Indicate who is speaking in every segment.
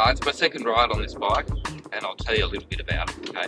Speaker 1: It's my second ride on this bike, and I'll tell you a little bit about it, okay?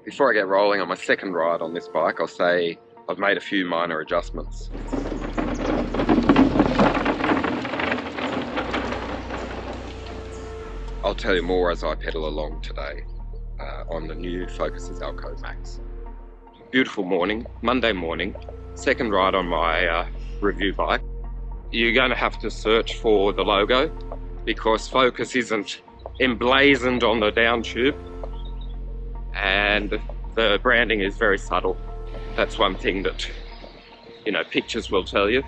Speaker 1: Before I get rolling on my second ride on this bike, I'll say I've made a few minor adjustments. I'll tell you more as I pedal along today on the new Focus Izalco Max. Beautiful morning, Monday morning, second ride on my review bike. You're going to have to search for the logo because Focus isn't emblazoned on the down tube. And the branding is very subtle. That's one thing that, you know, pictures will tell you.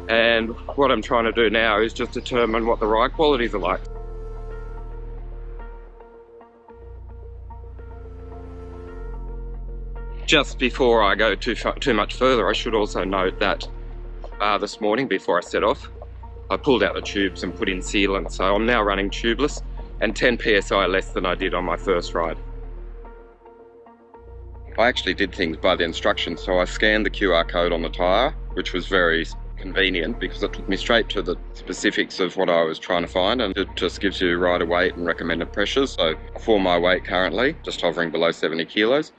Speaker 1: And what I'm trying to do now is just determine what the ride qualities are like. Just before I go too much further, I should also note that this morning before I set off, I pulled out the tubes and put in sealant. So I'm now running tubeless and 10 PSI less than I did on my first ride. I actually did things by the instructions, so I scanned the QR code on the tyre, which was very convenient because it took me straight to the specifics of what I was trying to find, and it just gives you rider weight and recommended pressures. So for my weight currently, just hovering below 70 kilos,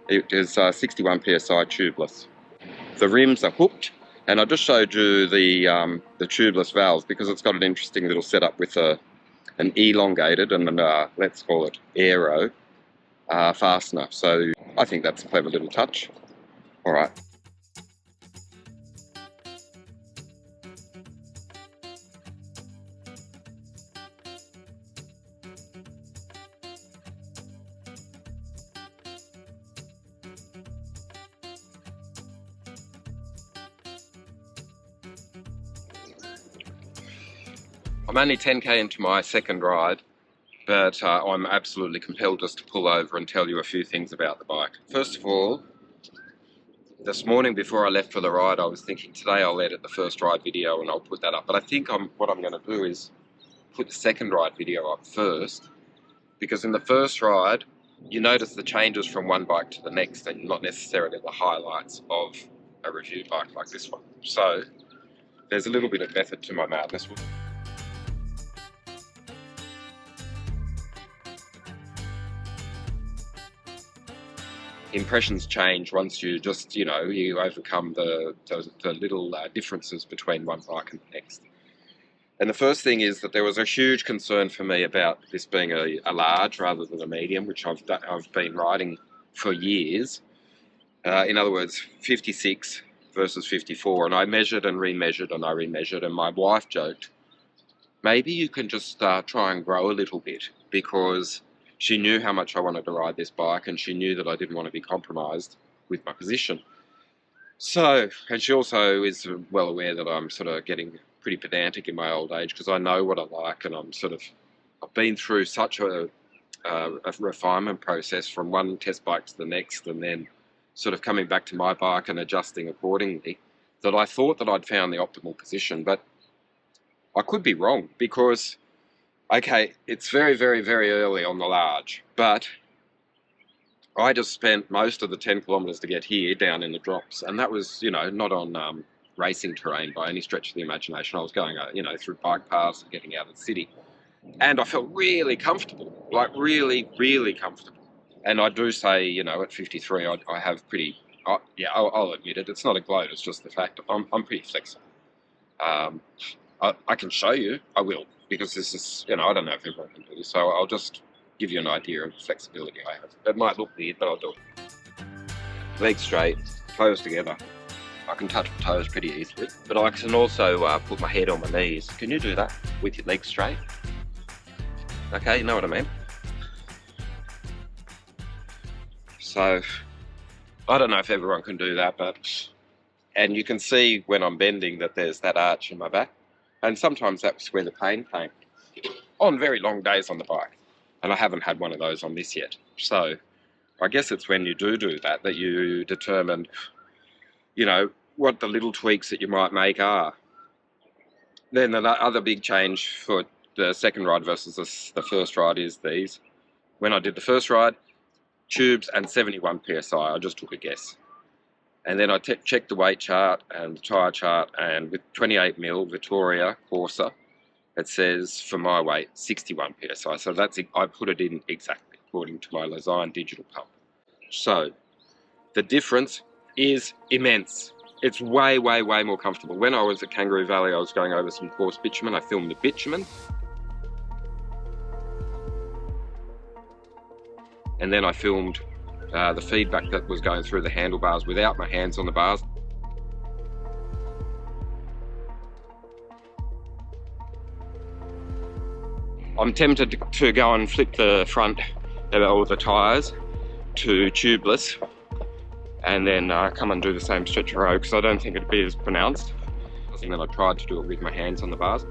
Speaker 1: it is 61 PSI tubeless. The rims are hooked, and I just showed you the tubeless valves because it's got an interesting little setup with an elongated and let's call it aero fastener. So I think that's a clever little touch. All right. I'm only 10k into my second ride, but I'm absolutely compelled just to pull over and tell you a few things about the bike. First of all, this morning before I left for the ride, I was thinking today I'll edit the first ride video and I'll put that up. But I think what I'm going to do is put the second ride video up first, because in the first ride, you notice the changes from one bike to the next and not necessarily the highlights of a review bike like this one. So there's a little bit of method to my madness. Impressions change once you just, you know, you overcome the little differences between one bike and the next. And the first thing is that there was a huge concern for me about this being a large rather than a medium, which I've been riding for years. In other words, 56 versus 54. And I measured and remeasured and I remeasured, and my wife joked, maybe you can just try and grow a little bit, because she knew how much I wanted to ride this bike and she knew that I didn't want to be compromised with my position. So, and she also is well aware that I'm sort of getting pretty pedantic in my old age because I know what I like, and I've been through such a refinement process from one test bike to the next, and then sort of coming back to my bike and adjusting accordingly, that I thought that I'd found the optimal position, but I could be wrong, because okay, it's very, very, very early on the large, but I just spent most of the 10 kilometres to get here down in the drops, and that was, you know, not on racing terrain by any stretch of the imagination. I was going, you know, through bike paths and getting out of the city, and I felt really comfortable, like really, really comfortable. And I do say, you know, at 53, I have pretty, yeah, I'll admit it. It's not a gloat. It's just the fact I'm pretty flexible. I can show you. I will. Because this is, you know, I don't know if everyone can do this, so I'll just give you an idea of the flexibility I have. It might look weird, but I'll do it. Legs straight, toes together. I can touch my toes pretty easily, but I can also put my head on my knees. Can you do that with your legs straight? Okay, you know what I mean? So I don't know if everyone can do that, and you can see when I'm bending that there's that arch in my back, and sometimes that's where the pain came on very long days on the bike, and I haven't had one of those on this yet. So I guess it's when you do that that you determine, you know, what the little tweaks that you might make are. Then the other big change for the second ride versus the first ride is these. When I did the first ride, tubes and 71 psi, I just took a guess. And then I checked the weight chart and the tyre chart, and with 28 mil Vittoria Corsa, it says for my weight 61 psi. So that's I put it in exactly according to my Lazine digital pump. So the difference is immense. It's way, way, way more comfortable. When I was at Kangaroo Valley, I was going over some coarse bitumen. I filmed the bitumen. And then I filmed the feedback that was going through the handlebars without my hands on the bars. I'm tempted to go and flip the front or the tyres to tubeless and then come and do the same stretch of road, because I don't think it'd be as pronounced. And then I tried to do it with my hands on the bars.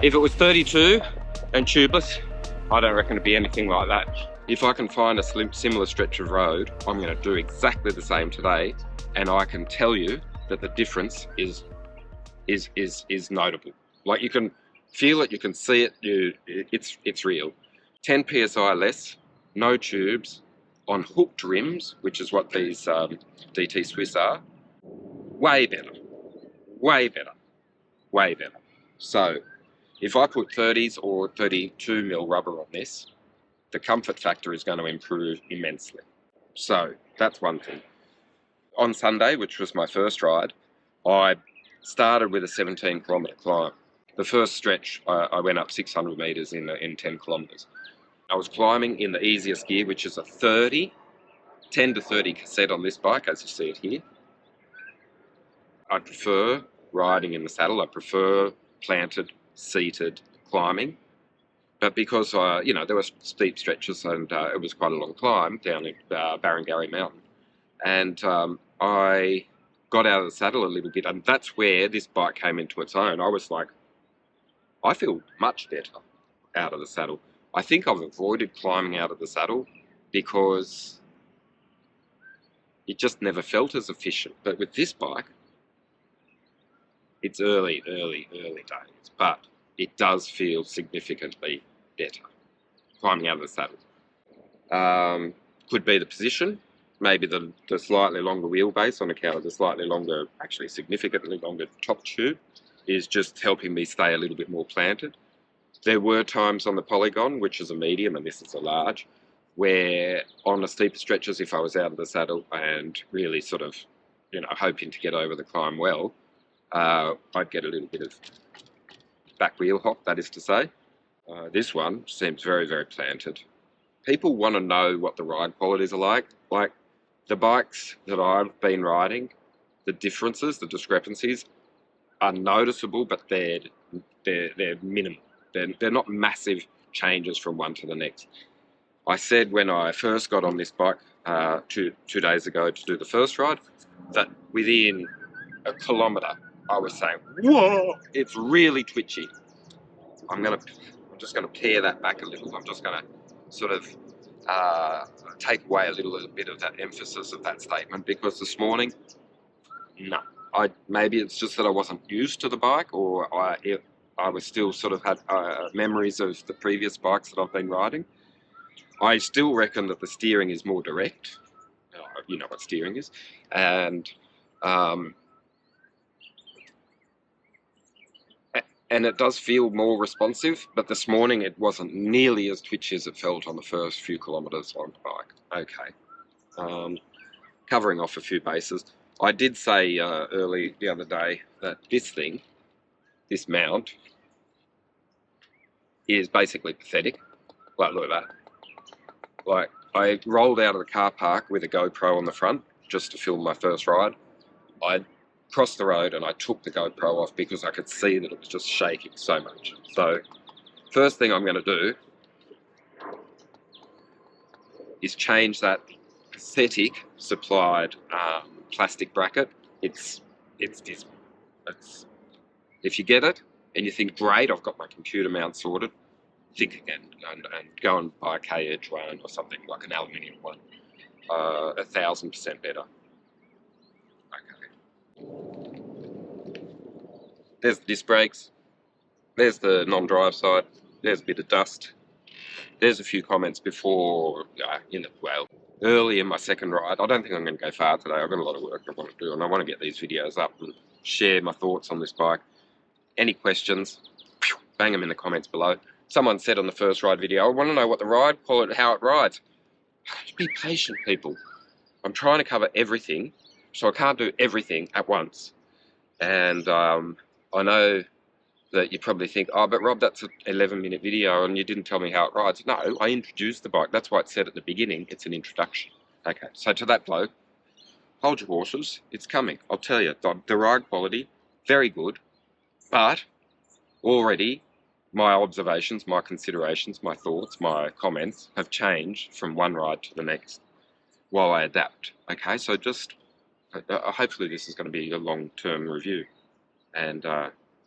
Speaker 1: If it was 32 and tubeless, I don't reckon it'd be anything like that. If I can find a similar stretch of road, I'm going to do exactly the same today, and I can tell you that the difference is notable. Like, you can feel it, you can see it, it's real. 10 psi less, no tubes, on hooked rims, which is what these DT Swiss are. Way better, way better, way better. So if I put 30s or 32 mil rubber on this, the comfort factor is going to improve immensely. So that's one thing. On Sunday, which was my first ride, I started with a 17-kilometre climb. The first stretch, I went up 600 metres in 10 kilometres. I was climbing in the easiest gear, which is a 10 to 30 cassette on this bike, as you see it here. I prefer riding in the saddle. I prefer planted, seated climbing. But because, you know, there were steep stretches and it was quite a long climb down in Barangarry Mountain. And I got out of the saddle a little bit, and that's where this bike came into its own. I was like, I feel much better out of the saddle. I think I've avoided climbing out of the saddle because it just never felt as efficient. But with this bike, it's early days, but it does feel significantly better climbing out of the saddle. Could be the position, maybe the slightly longer wheelbase on account of the slightly longer, actually significantly longer top tube is just helping me stay a little bit more planted. There were times on the Polygon, which is a medium and this is a large, where on the steeper stretches, if I was out of the saddle and really sort of, you know, hoping to get over the climb well, I'd get a little bit of back wheel hop, that is to say. This one seems very, very planted. People want to know what the ride qualities are like. Like the bikes that I've been riding, the differences, the discrepancies are noticeable, but they're minimal. They're not massive changes from one to the next. I said when I first got on this bike 2 days ago to do the first ride, that within a kilometre I was saying, whoa, it's really twitchy. I'm just gonna pare that back a little. I'm just gonna sort of take away a little bit of that emphasis of that statement, because this morning, no. Maybe it's just that I wasn't used to the bike, or I was still sort of had memories of the previous bikes that I've been riding. I still reckon that the steering is more direct. You know what steering is. And it does feel more responsive, but this morning it wasn't nearly as twitchy as it felt on the first few kilometres on the bike. Okay. Covering off a few bases. I did say early the other day that this mount, is basically pathetic. Like, look at that. Like, I rolled out of the car park with a GoPro on the front just to film my first ride. I crossed the road and I took the GoPro off because I could see that it was just shaking so much. So First thing I'm going to do is change that pathetic supplied plastic bracket. It's dismal. If you get it and you think, great, I've got my computer mount sorted, think again and go and buy a K-Edge one or something like an aluminium one. 1,000% better. Okay. There's the disc brakes. There's the non-drive side. There's a bit of dust. There's a few comments before, early in my second ride. I don't think I'm going to go far today. I've got a lot of work I want to do, and I want to get these videos up and share my thoughts on this bike. Any questions, bang them in the comments below. Someone said on the first ride video, I want to know what the ride, how it rides. Be patient, people. I'm trying to cover everything, so I can't do everything at once. And I know that you probably think, oh, but Rob, that's an 11-minute video and you didn't tell me how it rides. No, I introduced the bike. That's why it said at the beginning, it's an introduction. Okay, so to that bloke, hold your horses, it's coming. I'll tell you, the ride quality, very good, but already my observations, my considerations, my thoughts, my comments have changed from one ride to the next while I adapt. Okay, so just hopefully this is going to be a long-term review, and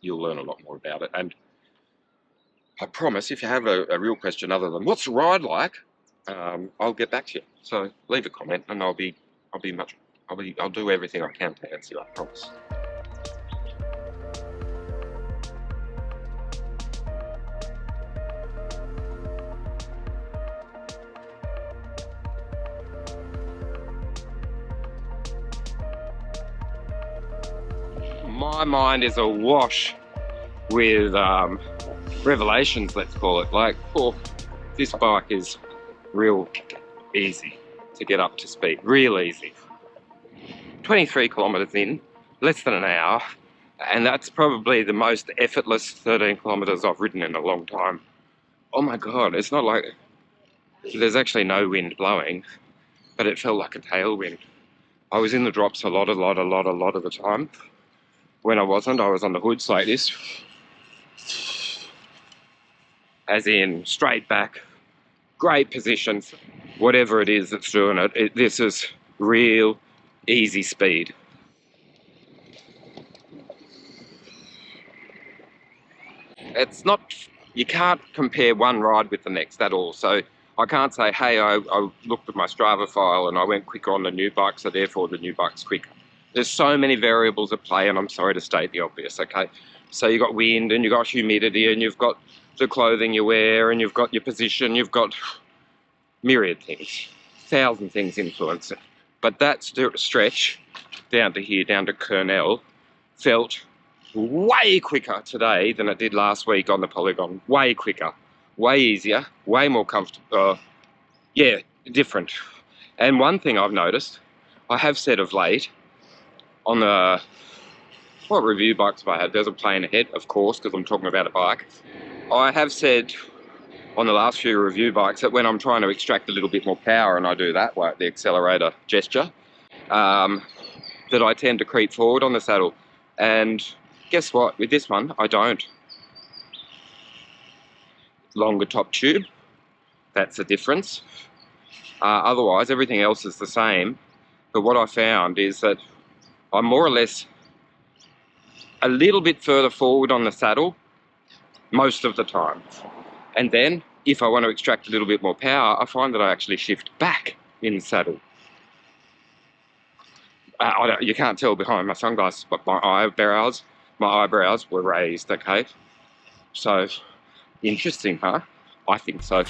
Speaker 1: you'll learn a lot more about it. And I promise, if you have a real question other than what's the ride like, I'll get back to you. So leave a comment, and I'll do everything I can to answer you. I promise. My mind is awash with revelations, let's call it. Like, oh, this bike is real easy to get up to speed, real easy. 23 kilometers in, less than an hour, and that's probably the most effortless 13 kilometers I've ridden in a long time. Oh my God, it's not like, there's actually no wind blowing, but it felt like a tailwind. I was in the drops a lot of the time. When I wasn't, I was on the hoods like this. As in, straight back, great positions. Whatever it is that's doing it, this is real easy speed. It's not, you can't compare one ride with the next at all. So I can't say, hey, I looked at my Strava file and I went quicker on the new bike, so therefore the new bike's quicker. There's so many variables at play, and I'm sorry to state the obvious, okay? So you've got wind, and you've got humidity, and you've got the clothing you wear, and you've got your position, you've got myriad things. 1,000 things influence it. But that stretch down to here, down to Kernell, felt way quicker today than it did last week on the polygon. Way quicker, way easier, way more comfortable. Yeah, different. And one thing I've noticed, I have said of late, on the, what review bikes have I had? There's a plane ahead, of course, because I'm talking about a bike. I have said on the last few review bikes that when I'm trying to extract a little bit more power, and I do that, like the accelerator gesture, that I tend to creep forward on the saddle. And guess what? With this one, I don't. Longer top tube, that's the difference. Otherwise, everything else is the same. But what I found is that I'm more or less a little bit further forward on the saddle most of the time. And then, if I want to extract a little bit more power, I find that I actually shift back in the saddle. You can't tell behind my sunglasses, but my eyebrows were raised, okay? So, interesting, huh? I think so.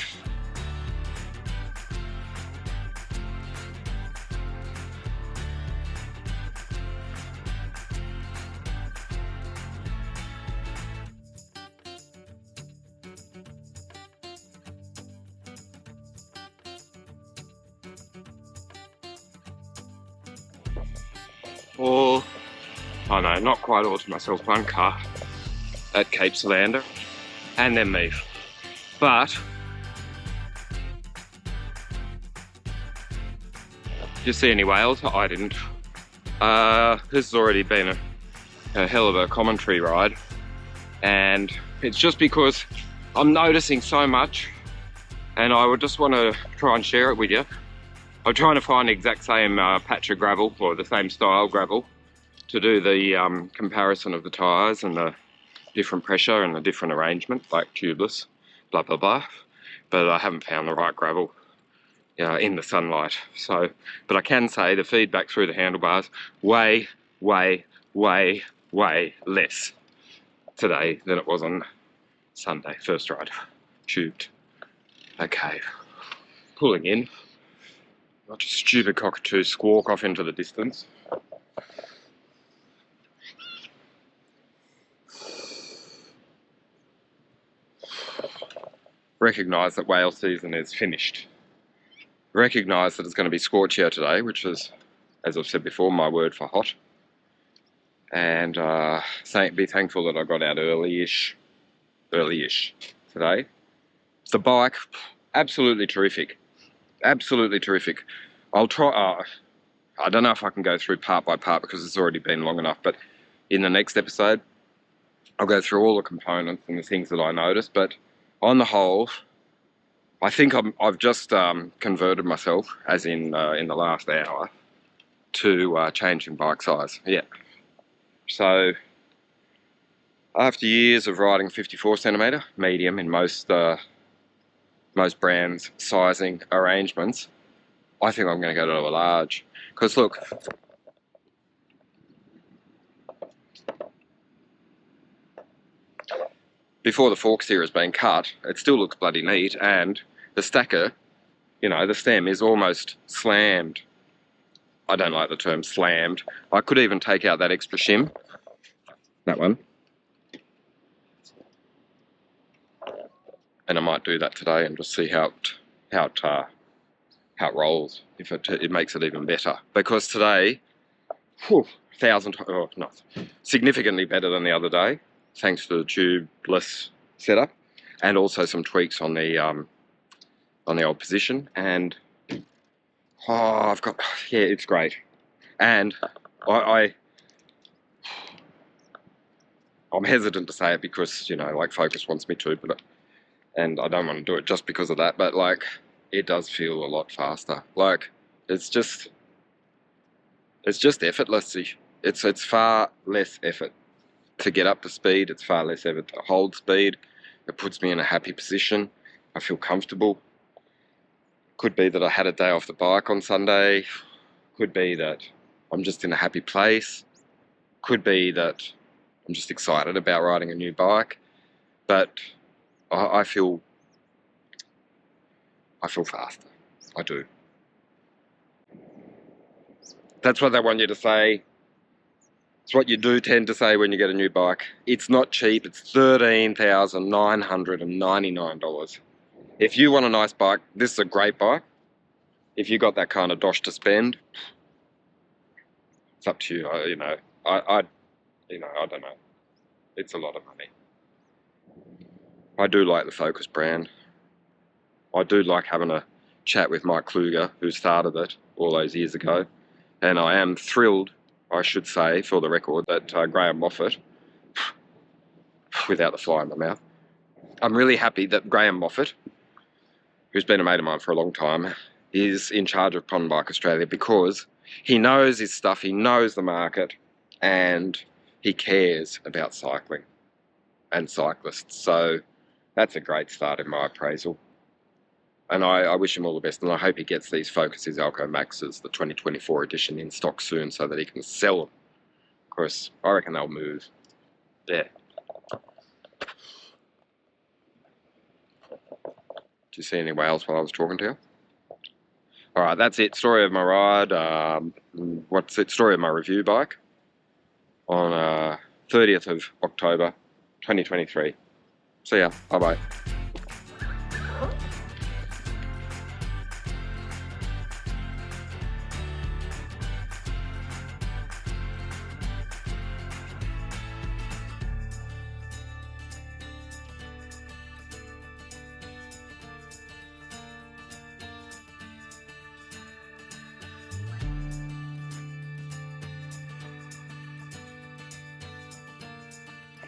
Speaker 1: All, oh no, not quite all to myself, one car at Cape Solander, and then me. But, did you see any whales? I didn't. This has already been a hell of a commentary ride, and it's just because I'm noticing so much, and I would just want to try and share it with you. I'm trying to find the exact same patch of gravel, or the same style gravel, to do the comparison of the tyres and the different pressure and the different arrangement, like tubeless, blah blah blah. But I haven't found the right gravel in the sunlight. So, but I can say the feedback through the handlebars way less today than it was on Sunday, first ride, tubed. Okay, pulling in. Watch a stupid cockatoo squawk off into the distance. Recognise that whale season is finished. Recognise that it's going to be scorchier today, which is, as I've said before, my word for hot. And be thankful that I got out early-ish today. The bike, absolutely terrific. Absolutely terrific. I'll try, I don't know if I can go through part by part because it's already been long enough, but in the next episode, I'll go through all the components and the things that I noticed. But on the whole, I think I've just converted myself, as in the last hour, to changing bike size. Yeah. So, after years of riding 54 centimetre, medium in most brands' sizing arrangements, I think I'm going to go to a large. Because look, before the forks here has been cut, it still looks bloody neat, and the stacker, you know, the stem is almost slammed. I don't like the term slammed. I could even take out that extra shim, that one, and I might do that today and just see how it rolls, if it makes it even better. Because today, significantly better than the other day, thanks to the tubeless setup, and also some tweaks on the old position. And it's great. And I'm hesitant to say it because, you know, like Focus wants me to, and I don't want to do it just because of that, but like, it does feel a lot faster. Like, it's just effortless. It's far less effort to get up to speed. It's far less effort to hold speed. It puts me in a happy position. I feel comfortable. Could be that I had a day off the bike on Sunday. Could be that I'm just in a happy place. Could be that I'm just excited about riding a new bike. But I feel faster. I do. That's what they want you to say. It's what you do tend to say when you get a new bike. It's not cheap. It's $13,999. If you want a nice bike, this is a great bike. If you got that kind of dosh to spend, it's up to you. I don't know. It's a lot of money. I do like the Focus brand. I do like having a chat with Mike Kluger, who started it all those years ago. And I am thrilled, I should say, for the record, that Graham Moffat, without the fly in my mouth, I'm really happy that Graham Moffat, who's been a mate of mine for a long time, is in charge of Pond Bike Australia, because he knows his stuff, he knows the market, and he cares about cycling and cyclists. So that's a great start in my appraisal. And I wish him all the best, and I hope he gets these Focus Izalco Maxes, the 2024 edition, in stock soon so that he can sell them. Of course, I reckon they'll move. Yeah. Do you see any whales while I was talking to you? Alright, that's it. Story of my ride. What's it? Story of my review bike on 30th of October 2023. See ya. Bye-bye.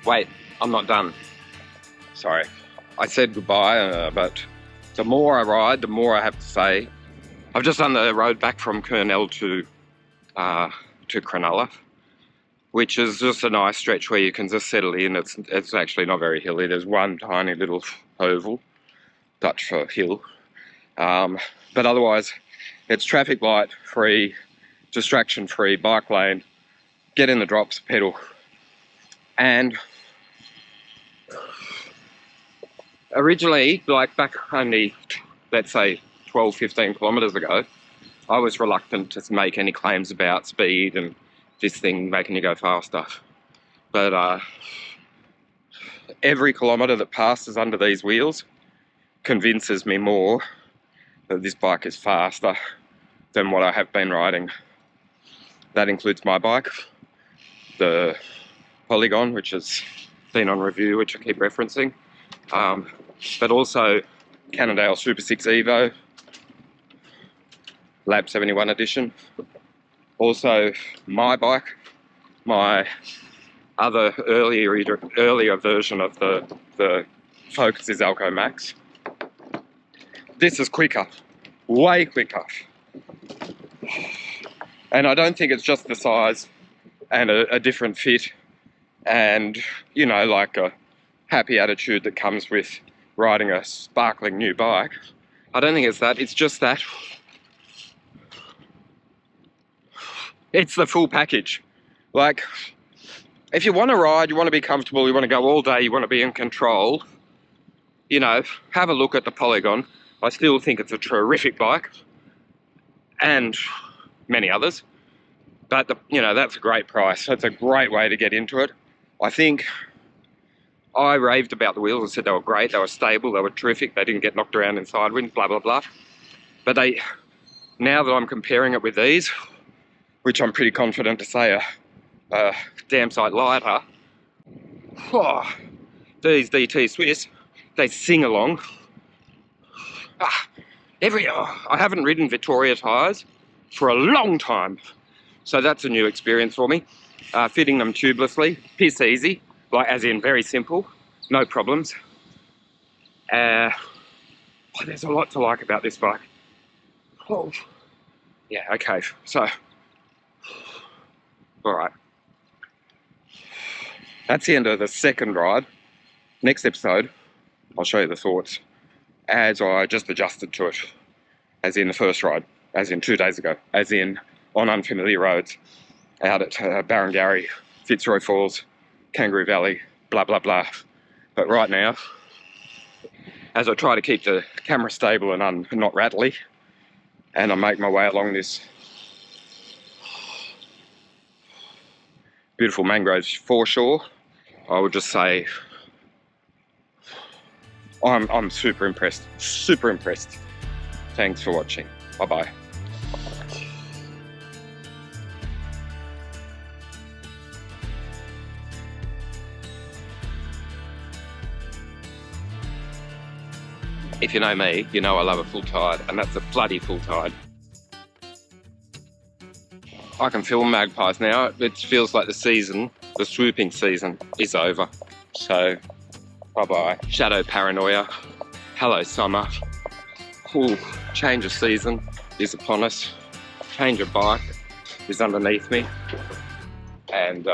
Speaker 1: Wait, I'm not done. Sorry. I said goodbye, but the more I ride, the more I have to say. I've just done the road back from Kurnell to Cronulla, which is just a nice stretch where you can just settle in. It's actually not very hilly. There's one tiny little oval, Dutch for hill. But otherwise, it's traffic light free, distraction free, bike lane, get in the drops, pedal. And originally, like back only, let's say 12, 15 kilometers ago, I was reluctant to make any claims about speed and this thing making you go faster. But every kilometre that passes under these wheels convinces me more that this bike is faster than what I have been riding. That includes my bike, the Polygon, which has been on review, which I keep referencing, but also Cannondale Super 6 Evo, Lab 71 edition. Also my bike, my other earlier version of the Focus Izalco Max. This is quicker, way quicker. And I don't think it's just the size and a different fit and, you know, like a happy attitude that comes with riding a sparkling new bike. I don't think it's that, it's just that it's the full package. Like, if you want to ride, you want to be comfortable, you want to go all day, you want to be in control, you know, have a look at the Polygon. I still think it's a terrific bike, and many others, but you know, that's a great price. That's a great way to get into it. I think I raved about the wheels and said they were great, they were stable, they were terrific, they didn't get knocked around in side wind, blah blah blah. But now that I'm comparing it with these, which I'm pretty confident to say are damn sight lighter, these DT Swiss, they sing along. I haven't ridden Vittoria tyres for a long time, so that's a new experience for me. Fitting them tubelessly, piss easy, like as in very simple, no problems. There's a lot to like about this bike. Oh, yeah, okay, so, all right. That's the end of the second ride. Next episode, I'll show you the thoughts as I just adjusted to it, as in the first ride, as in 2 days ago, as in on unfamiliar roads, out at Barrengarry, Fitzroy Falls, Kangaroo Valley, blah, blah, blah. But right now, as I try to keep the camera stable and not rattly, and I make my way along this beautiful mangroves foreshore, I would just say I'm super impressed, super impressed. Thanks for watching. Bye-bye. If you know me, you know I love a full tide, and that's a bloody full tide. I can film magpies now. It feels like the season, the swooping season, is over. So, bye-bye. Shadow paranoia. Hello, summer. Ooh, change of season is upon us. Change of bike is underneath me. And,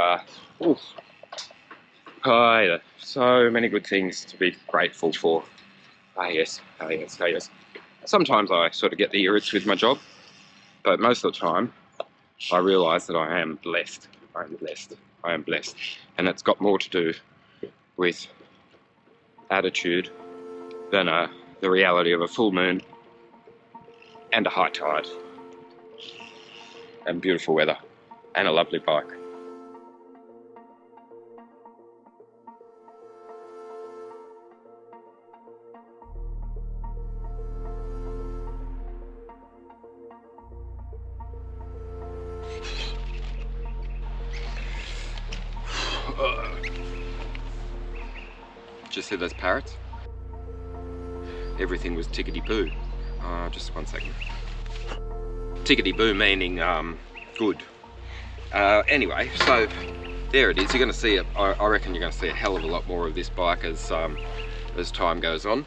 Speaker 1: so many good things to be grateful for. Yes. Sometimes I sort of get the irrits with my job, but most of the time I realise that I am blessed. I am blessed. And it's got more to do with attitude than the reality of a full moon and a high tide and beautiful weather and a lovely bike. Did you see those parrots? Everything was tickety-boo. Just 1 second. Tickety-boo meaning good. Anyway, so there it is. You're going to see it. I reckon you're going to see a hell of a lot more of this bike as as time goes on.